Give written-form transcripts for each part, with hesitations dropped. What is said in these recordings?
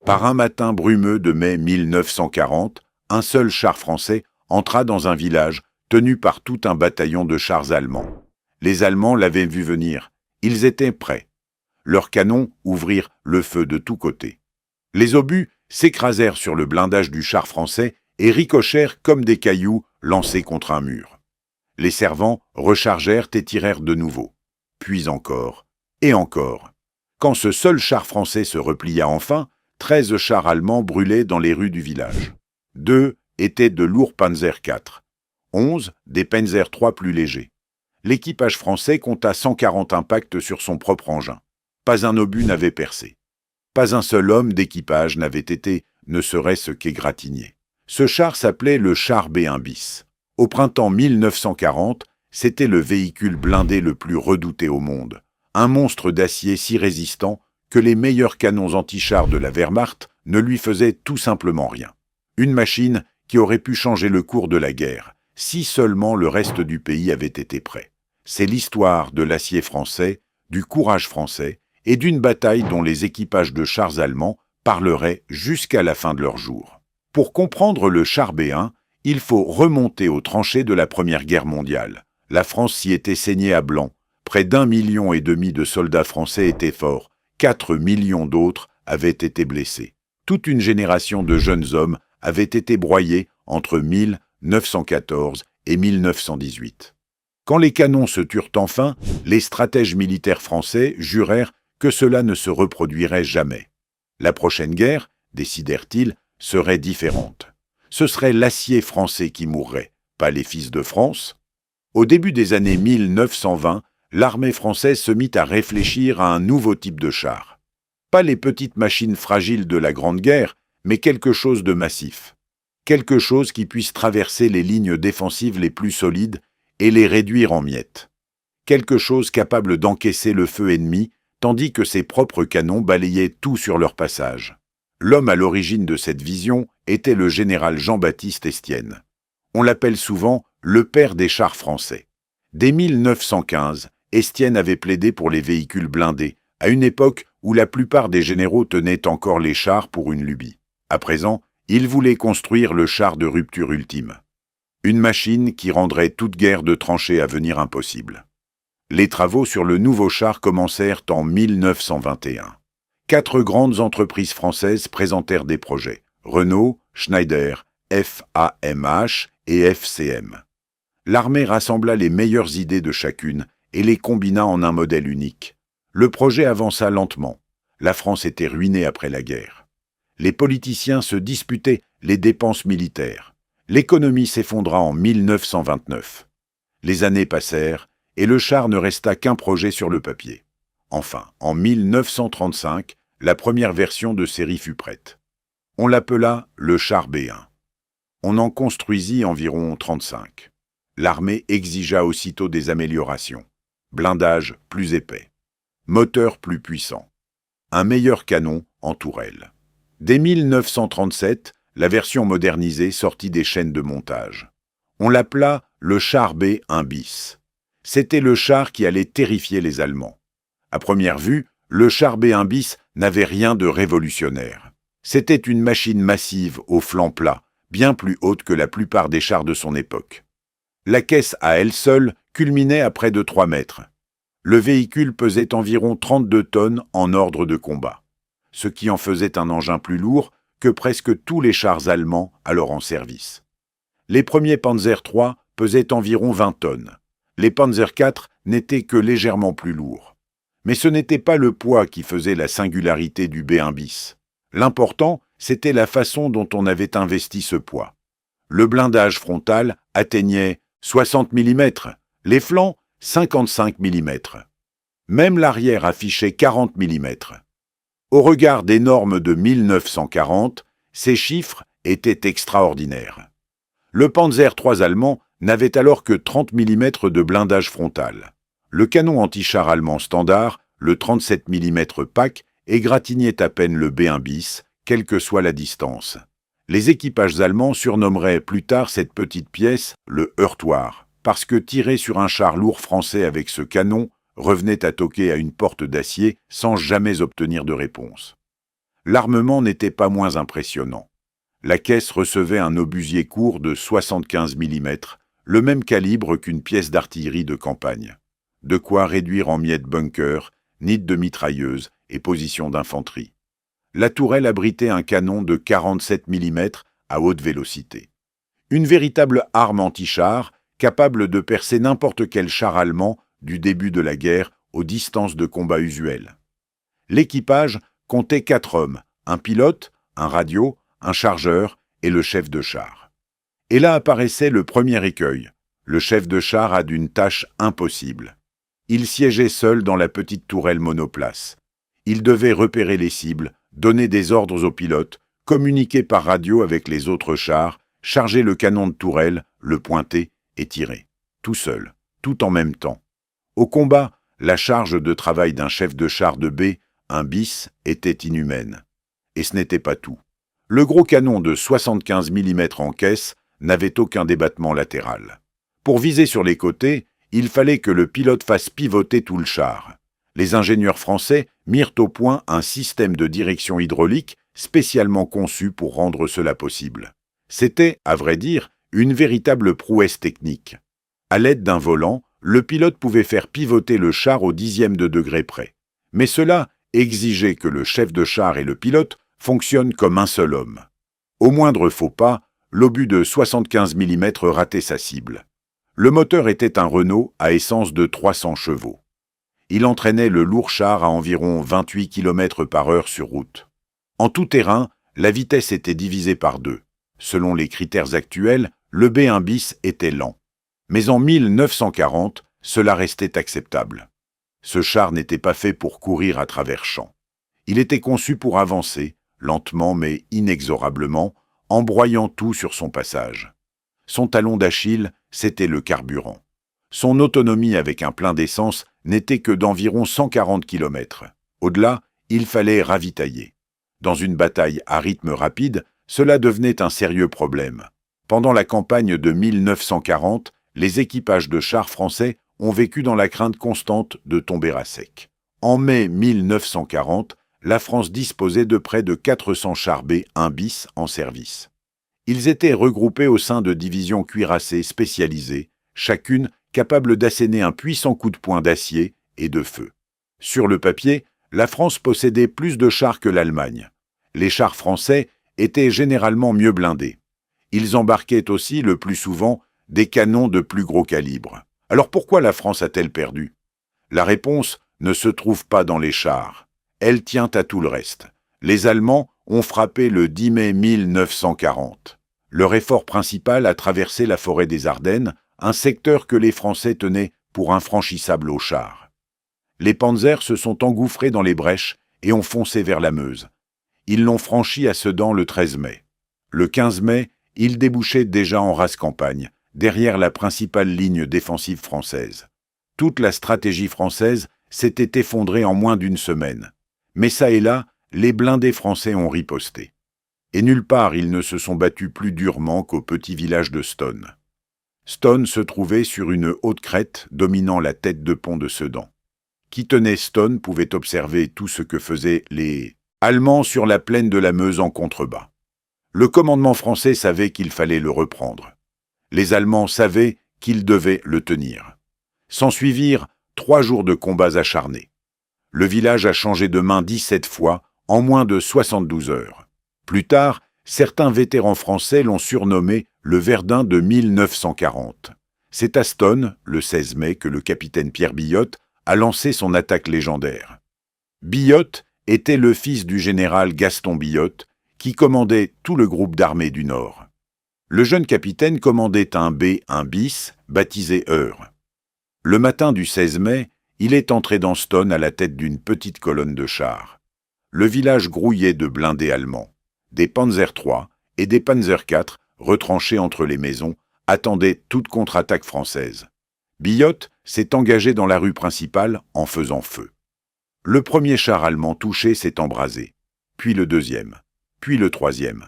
Par un matin brumeux de mai 1940, un seul char français entra dans un village tenu par tout un bataillon de chars allemands. Les Allemands l'avaient vu venir. Ils étaient prêts. Leurs canons ouvrirent le feu de tous côtés. Les obus s'écrasèrent sur le blindage du char français et ricochèrent comme des cailloux lancés contre un mur. Les servants rechargèrent et tirèrent de nouveau. Puis encore, et encore. Quand ce seul char français se replia enfin, 13 chars allemands brûlaient dans les rues du village. 2 étaient de lourds Panzer IV, 11 des Panzer III plus légers. L'équipage français compta 140 impacts sur son propre engin. Pas un obus n'avait percé. Pas un seul homme d'équipage n'avait été, ne serait-ce qu'égratigné. Ce char s'appelait le char B1 bis. Au printemps 1940, c'était le véhicule blindé le plus redouté au monde. Un monstre d'acier si résistant que les meilleurs canons anti-chars de la Wehrmacht ne lui faisaient tout simplement rien. Une machine qui aurait pu changer le cours de la guerre, si seulement le reste du pays avait été prêt. C'est l'histoire de l'acier français, du courage français et d'une bataille dont les équipages de chars allemands parleraient jusqu'à la fin de leur jour. Pour comprendre le char B1, il faut remonter aux tranchées de la Première Guerre mondiale. La France s'y était saignée à blanc. Près d'1,5 million de soldats français étaient forts. 4 millions d'autres avaient été blessés. Toute une génération de jeunes hommes avait été broyée entre 1914 et 1918. Quand les canons se turent enfin, les stratèges militaires français jurèrent que cela ne se reproduirait jamais. La prochaine guerre, décidèrent-ils, serait différente. Ce serait l'acier français qui mourrait, pas les fils de France. Au début des années 1920, l'armée française se mit à réfléchir à un nouveau type de char. Pas les petites machines fragiles de la Grande Guerre, mais quelque chose de massif. Quelque chose qui puisse traverser les lignes défensives les plus solides et les réduire en miettes. Quelque chose capable d'encaisser le feu ennemi, tandis que ses propres canons balayaient tout sur leur passage. L'homme à l'origine de cette vision était le général Jean-Baptiste Estienne. On l'appelle souvent le père des chars français. Dès 1915, Estienne avait plaidé pour les véhicules blindés, à une époque où la plupart des généraux tenaient encore les chars pour une lubie. À présent, il voulait construire le char de rupture ultime. Une machine qui rendrait toute guerre de tranchées à venir impossible. Les travaux sur le nouveau char commencèrent en 1921. 4 grandes entreprises françaises présentèrent des projets. Renault, Schneider, FAMH et FCM. L'armée rassembla les meilleures idées de chacune et les combina en un modèle unique. Le projet avança lentement. La France était ruinée après la guerre. Les politiciens se disputaient les dépenses militaires. L'économie s'effondra en 1929. Les années passèrent et le char ne resta qu'un projet sur le papier. Enfin, en 1935, la première version de série fut prête. On l'appela le char B1. On en construisit environ 35. L'armée exigea aussitôt des améliorations. Blindage plus épais. Moteur plus puissant. Un meilleur canon en tourelle. Dès 1937, la version modernisée sortit des chaînes de montage. On l'appela le char B1 bis. C'était le char qui allait terrifier les Allemands. À première vue, le char B1 bis n'avait rien de révolutionnaire. C'était une machine massive au flanc plat, bien plus haute que la plupart des chars de son époque. La caisse à elle seule culminait à près de 3 mètres. Le véhicule pesait environ 32 tonnes en ordre de combat, ce qui en faisait un engin plus lourd que presque tous les chars allemands alors en service. Les premiers Panzer III pesaient environ 20 tonnes. Les Panzer IV n'étaient que légèrement plus lourds. Mais ce n'était pas le poids qui faisait la singularité du B1 bis. L'important, c'était la façon dont on avait investi ce poids. Le blindage frontal atteignait 60 mm, les flancs 55 mm. Même l'arrière affichait 40 mm. Au regard des normes de 1940, ces chiffres étaient extraordinaires. Le Panzer III allemand n'avait alors que 30 mm de blindage frontal. Le canon anti-char allemand standard, le 37 mm PAC, égratignait à peine le B1 bis, quelle que soit la distance. Les équipages allemands surnommeraient plus tard cette petite pièce le heurtoir, parce que tirer sur un char lourd français avec ce canon revenait à toquer à une porte d'acier sans jamais obtenir de réponse. L'armement n'était pas moins impressionnant. La caisse recevait un obusier court de 75 mm, le même calibre qu'une pièce d'artillerie de campagne. De quoi réduire en miettes bunkers, nids de mitrailleuses et positions d'infanterie. La tourelle abritait un canon de 47 mm à haute vélocité. Une véritable arme anti-char, capable de percer n'importe quel char allemand du début de la guerre aux distances de combat usuelles. L'équipage comptait 4 hommes, un pilote, un radio, un chargeur et le chef de char. Et là apparaissait le premier écueil. Le chef de char a d'une tâche impossible. Il siégeait seul dans la petite tourelle monoplace. Il devait repérer les cibles, donner des ordres aux pilotes, communiquer par radio avec les autres chars, charger le canon de tourelle, le pointer et tirer. Tout seul, tout en même temps. Au combat, la charge de travail d'un chef de char de B, un bis, était inhumaine. Et ce n'était pas tout. Le gros canon de 75 mm en caisse n'avait aucun débattement latéral. Pour viser sur les côtés, il fallait que le pilote fasse pivoter tout le char. Les ingénieurs français mirent au point un système de direction hydraulique spécialement conçu pour rendre cela possible. C'était, à vrai dire, une véritable prouesse technique. À l'aide d'un volant, le pilote pouvait faire pivoter le char au dixième de degré près. Mais cela exigeait que le chef de char et le pilote fonctionnent comme un seul homme. Au moindre faux pas, l'obus de 75 mm ratait sa cible. Le moteur était un Renault à essence de 300 chevaux. Il entraînait le lourd char à environ 28 km/h sur route. En tout terrain, la vitesse était divisée par 2. Selon les critères actuels, le B1 bis était lent. Mais en 1940, cela restait acceptable. Ce char n'était pas fait pour courir à travers champs. Il était conçu pour avancer, lentement mais inexorablement, en broyant tout sur son passage. Son talon d'Achille, c'était le carburant. Son autonomie avec un plein d'essence n'était que d'environ 140 km. Au-delà, il fallait ravitailler. Dans une bataille à rythme rapide, cela devenait un sérieux problème. Pendant la campagne de 1940, les équipages de chars français ont vécu dans la crainte constante de tomber à sec. En mai 1940, la France disposait de près de 400 chars B1 bis en service. Ils étaient regroupés au sein de divisions cuirassées spécialisées, chacune capable d'asséner un puissant coup de poing d'acier et de feu. Sur le papier, la France possédait plus de chars que l'Allemagne. Les chars français étaient généralement mieux blindés. Ils embarquaient aussi, le plus souvent, des canons de plus gros calibre. Alors pourquoi la France a-t-elle perdu? La réponse ne se trouve pas dans les chars. Elle tient à tout le reste. Les Allemands ont frappé le 10 mai 1940. Leur effort principal a traversé la forêt des Ardennes, un secteur que les Français tenaient pour infranchissable aux chars. Les panzers se sont engouffrés dans les brèches et ont foncé vers la Meuse. Ils l'ont franchi à Sedan le 13 mai. Le 15 mai, ils débouchaient déjà en rase campagne, derrière la principale ligne défensive française. Toute la stratégie française s'était effondrée en moins d'une semaine. Mais ça et là, les blindés français ont riposté. Et nulle part ils ne se sont battus plus durement qu'au petit village de Stonne. Stonne se trouvait sur une haute crête dominant la tête de pont de Sedan. Qui tenait Stonne pouvait observer tout ce que faisaient les Allemands sur la plaine de la Meuse en contrebas. Le commandement français savait qu'il fallait le reprendre. Les Allemands savaient qu'ils devaient le tenir. S'ensuivirent 3 jours de combats acharnés. Le village a changé de main 17 fois en moins de 72 heures. Plus tard, certains vétérans français l'ont surnommé le Verdun de 1940. C'est à Stonne, le 16 mai, que le capitaine Pierre Billotte a lancé son attaque légendaire. Billotte était le fils du général Gaston Billotte, qui commandait tout le groupe d'armées du Nord. Le jeune capitaine commandait un B1 bis, baptisé Heure. Le matin du 16 mai, il est entré dans Stonne à la tête d'une petite colonne de chars. Le village grouillait de blindés allemands. Des Panzer III et des Panzer IV, retranchés entre les maisons, attendaient toute contre-attaque française. Billotte s'est engagé dans la rue principale en faisant feu. Le premier char allemand touché s'est embrasé, puis le deuxième, puis le troisième.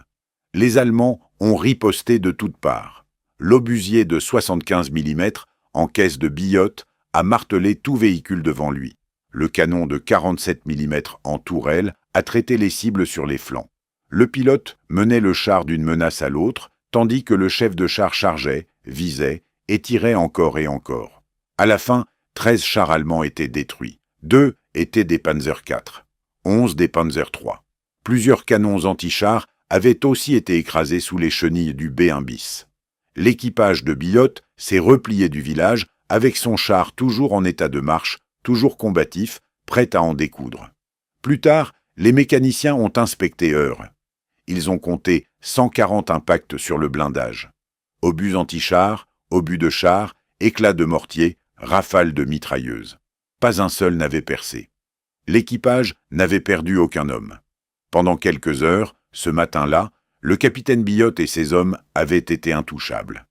Les Allemands ont riposté de toutes parts. L'obusier de 75 mm, en caisse de Billotte, a martelé tout véhicule devant lui. Le canon de 47 mm en tourelle à traiter les cibles sur les flancs. Le pilote menait le char d'une menace à l'autre, tandis que le chef de char chargeait, visait et tirait encore et encore. À la fin, 13 chars allemands étaient détruits. 2 étaient des Panzer IV, 11 des Panzer III. Plusieurs canons anti-chars avaient aussi été écrasés sous les chenilles du B1 bis. L'équipage de Billotte s'est replié du village avec son char toujours en état de marche, toujours combatif, prêt à en découdre. Plus tard, les mécaniciens ont inspecté Eure. Ils ont compté 140 impacts sur le blindage. Obus anti-chars, obus de chars, éclats de mortier, rafales de mitrailleuses. Pas un seul n'avait percé. L'équipage n'avait perdu aucun homme. Pendant quelques heures, ce matin-là, le capitaine Billotte et ses hommes avaient été intouchables.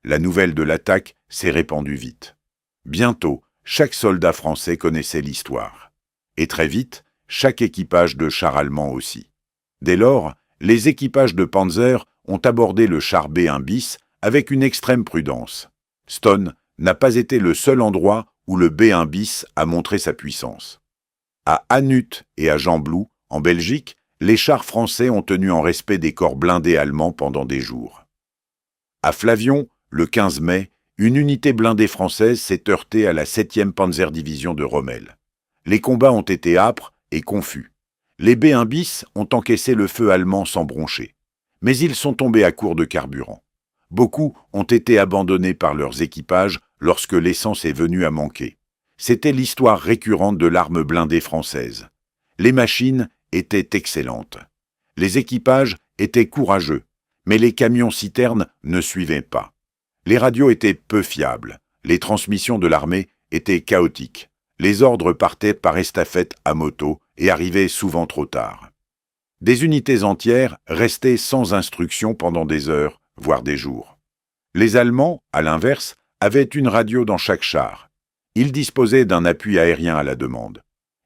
La nouvelle de l'attaque s'est répandue vite. Bientôt, chaque soldat français connaissait l'histoire. Et très vite, chaque équipage de chars allemands aussi. Dès lors, les équipages de Panzer ont abordé le char B1 bis avec une extrême prudence. Stone n'a pas été le seul endroit où le B1 bis a montré sa puissance. À Hannut et à Gembloux, en Belgique, les chars français ont tenu en respect des corps blindés allemands pendant des jours. À Flavion, le 15 mai, une unité blindée française s'est heurtée à la 7e Panzerdivision de Rommel. Les combats ont été âpres et confus. Les B1 bis ont encaissé le feu allemand sans broncher. Mais ils sont tombés à court de carburant. Beaucoup ont été abandonnés par leurs équipages lorsque l'essence est venue à manquer. C'était l'histoire récurrente de l'arme blindée française. Les machines étaient excellentes. Les équipages étaient courageux, mais les camions-citernes ne suivaient pas. Les radios étaient peu fiables, les transmissions de l'armée étaient chaotiques. Les ordres partaient par estafette à moto et arrivaient souvent trop tard. Des unités entières restaient sans instruction pendant des heures, voire des jours. Les Allemands, à l'inverse, avaient une radio dans chaque char. Ils disposaient d'un appui aérien à la demande.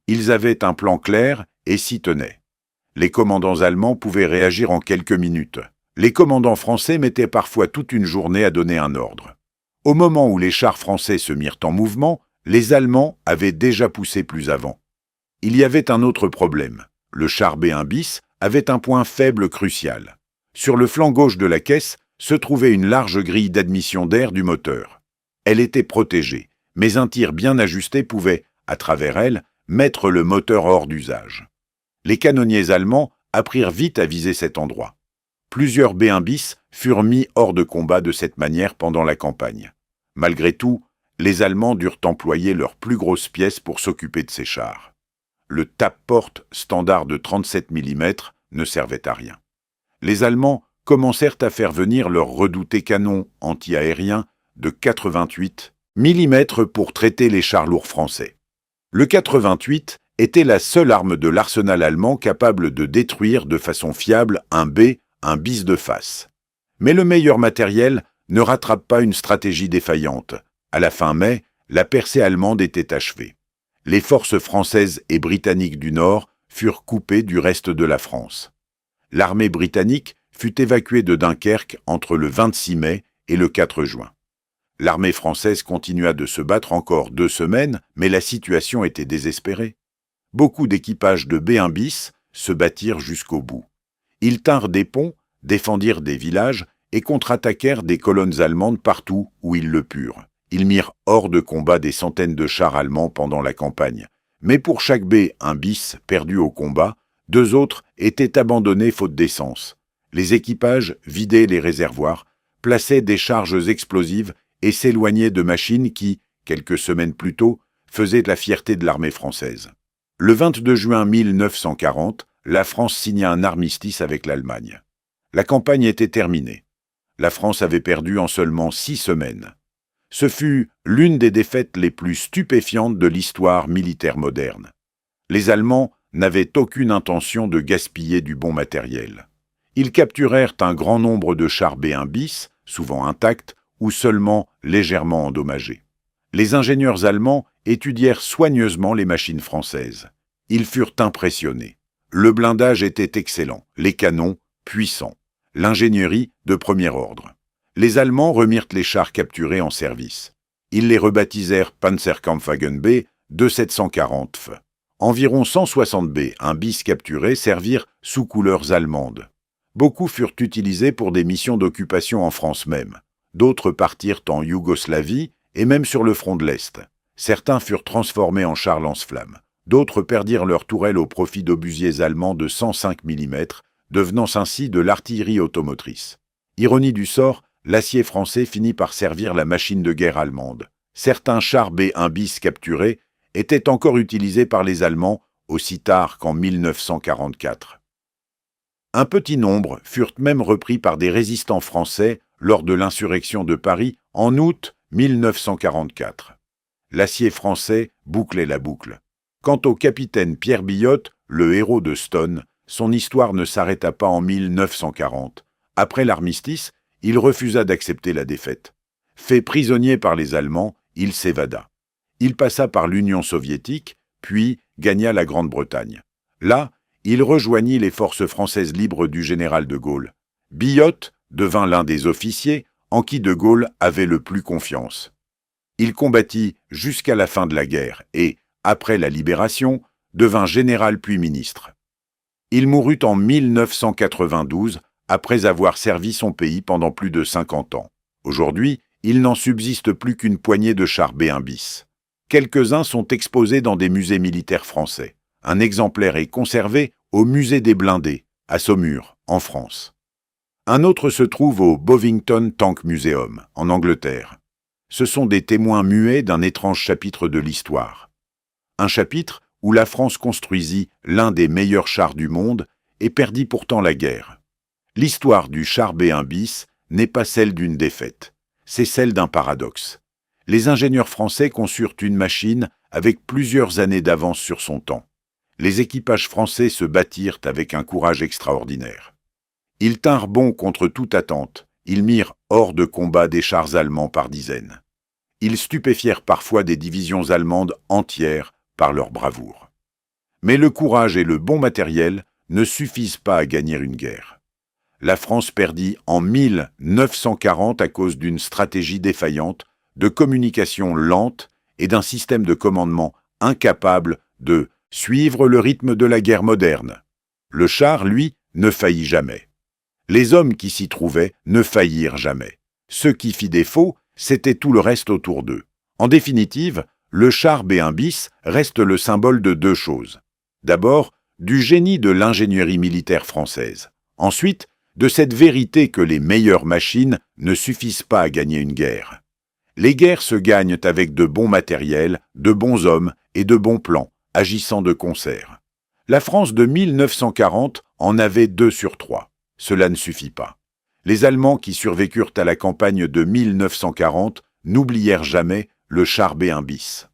Ils avaient un plan clair et s'y tenaient. Les commandants allemands pouvaient réagir en quelques minutes. Les commandants français mettaient parfois toute une journée à donner un ordre. Au moment où les chars français se mirent en mouvement, les Allemands avaient déjà poussé plus avant. Il y avait un autre problème. Le char B1 bis avait un point faible crucial. Sur le flanc gauche de la caisse se trouvait une large grille d'admission d'air du moteur. Elle était protégée, mais un tir bien ajusté pouvait, à travers elle, mettre le moteur hors d'usage. Les canonniers allemands apprirent vite à viser cet endroit. Plusieurs B1 bis furent mis hors de combat de cette manière pendant la campagne. Malgré tout, les Allemands durent employer leurs plus grosses pièces pour s'occuper de ces chars. Le tape-porte standard de 37 mm ne servait à rien. Les Allemands commencèrent à faire venir leurs redoutés canons anti-aériens de 88 mm pour traiter les chars lourds français. Le 88 était la seule arme de l'arsenal allemand capable de détruire de façon fiable un bis de face. Mais le meilleur matériel ne rattrape pas une stratégie défaillante. À la fin mai, la percée allemande était achevée. Les forces françaises et britanniques du Nord furent coupées du reste de la France. L'armée britannique fut évacuée de Dunkerque entre le 26 mai et le 4 juin. L'armée française continua de se battre encore 2 semaines, mais la situation était désespérée. Beaucoup d'équipages de B1 bis se battirent jusqu'au bout. Ils tinrent des ponts, défendirent des villages et contre-attaquèrent des colonnes allemandes partout où ils le purent. Ils mirent hors de combat des centaines de chars allemands pendant la campagne. Mais pour chaque B1 bis perdu au combat, 2 autres étaient abandonnés faute d'essence. Les équipages vidaient les réservoirs, plaçaient des charges explosives et s'éloignaient de machines qui, quelques semaines plus tôt, faisaient la fierté de l'armée française. Le 22 juin 1940, la France signa un armistice avec l'Allemagne. La campagne était terminée. La France avait perdu en seulement 6 semaines. Ce fut l'une des défaites les plus stupéfiantes de l'histoire militaire moderne. Les Allemands n'avaient aucune intention de gaspiller du bon matériel. Ils capturèrent un grand nombre de chars B1 bis, souvent intacts, ou seulement légèrement endommagés. Les ingénieurs allemands étudièrent soigneusement les machines françaises. Ils furent impressionnés. Le blindage était excellent, les canons puissants, l'ingénierie de premier ordre. Les Allemands remirent les chars capturés en service. Ils les rebaptisèrent Panzerkampfwagen B 2740 F. Environ 160 B, un bis capturés, servirent sous couleurs allemandes. Beaucoup furent utilisés pour des missions d'occupation en France même. D'autres partirent en Yougoslavie et même sur le front de l'Est. Certains furent transformés en chars lance-flammes. D'autres perdirent leur tourelle au profit d'obusiers allemands de 105 mm, devenant ainsi de l'artillerie automotrice. Ironie du sort, l'acier français finit par servir la machine de guerre allemande. Certains chars B-1 bis capturés étaient encore utilisés par les Allemands aussi tard qu'en 1944. Un petit nombre furent même repris par des résistants français lors de l'insurrection de Paris en août 1944. L'acier français bouclait la boucle. Quant au capitaine Pierre Billotte, le héros de Stone, son histoire ne s'arrêta pas en 1940. Après l'armistice, il refusa d'accepter la défaite. Fait prisonnier par les Allemands, il s'évada. Il passa par l'Union soviétique, puis gagna la Grande-Bretagne. Là, il rejoignit les forces françaises libres du général de Gaulle. Billotte devint l'un des officiers en qui de Gaulle avait le plus confiance. Il combattit jusqu'à la fin de la guerre et, après la libération, devint général puis ministre. Il mourut en 1992 après avoir servi son pays pendant plus de 50 ans. Aujourd'hui, il n'en subsiste plus qu'une poignée de chars B-1 bis. Quelques-uns sont exposés dans des musées militaires français. Un exemplaire est conservé au musée des Blindés, à Saumur, en France. Un autre se trouve au Bovington Tank Museum, en Angleterre. Ce sont des témoins muets d'un étrange chapitre de l'histoire. Un chapitre où la France construisit l'un des meilleurs chars du monde et perdit pourtant la guerre. L'histoire du char B-1 bis n'est pas celle d'une défaite, c'est celle d'un paradoxe. Les ingénieurs français conçurent une machine avec plusieurs années d'avance sur son temps. Les équipages français se battirent avec un courage extraordinaire. Ils tinrent bon contre toute attente, ils mirent hors de combat des chars allemands par dizaines. Ils stupéfièrent parfois des divisions allemandes entières par leur bravoure. Mais le courage et le bon matériel ne suffisent pas à gagner une guerre. La France perdit en 1940 à cause d'une stratégie défaillante, de communication lente et d'un système de commandement incapable de suivre le rythme de la guerre moderne. Le char, lui, ne faillit jamais. Les hommes qui s'y trouvaient ne faillirent jamais. Ce qui fit défaut, c'était tout le reste autour d'eux. En définitive, le char B-1 bis reste le symbole de deux choses. D'abord, du génie de l'ingénierie militaire française. Ensuite, de cette vérité que les meilleures machines ne suffisent pas à gagner une guerre. Les guerres se gagnent avec de bons matériels, de bons hommes et de bons plans, agissant de concert. La France de 1940 en avait 2 sur 3. Cela ne suffit pas. Les Allemands qui survécurent à la campagne de 1940 n'oublièrent jamais le char B-1 bis.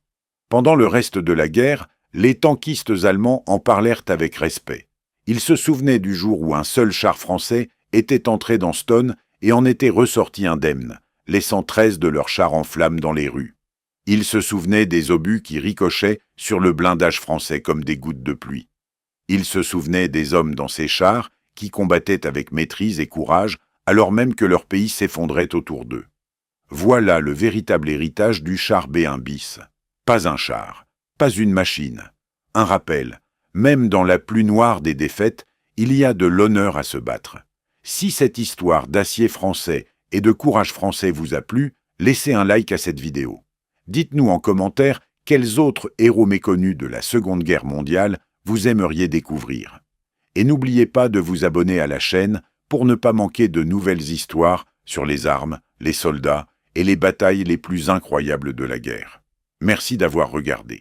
Pendant le reste de la guerre, les tankistes allemands en parlèrent avec respect. Ils se souvenaient du jour où un seul char français était entré dans Stone et en était ressorti indemne, laissant 13 de leurs chars en flammes dans les rues. Ils se souvenaient des obus qui ricochaient sur le blindage français comme des gouttes de pluie. Ils se souvenaient des hommes dans ces chars qui combattaient avec maîtrise et courage alors même que leur pays s'effondrait autour d'eux. Voilà le véritable héritage du char B-1 bis. Pas un char, pas une machine. Un rappel, même dans la plus noire des défaites, il y a de l'honneur à se battre. Si cette histoire d'acier français et de courage français vous a plu, laissez un like à cette vidéo. Dites-nous en commentaire quels autres héros méconnus de la Seconde Guerre mondiale vous aimeriez découvrir. Et n'oubliez pas de vous abonner à la chaîne pour ne pas manquer de nouvelles histoires sur les armes, les soldats et les batailles les plus incroyables de la guerre. Merci d'avoir regardé.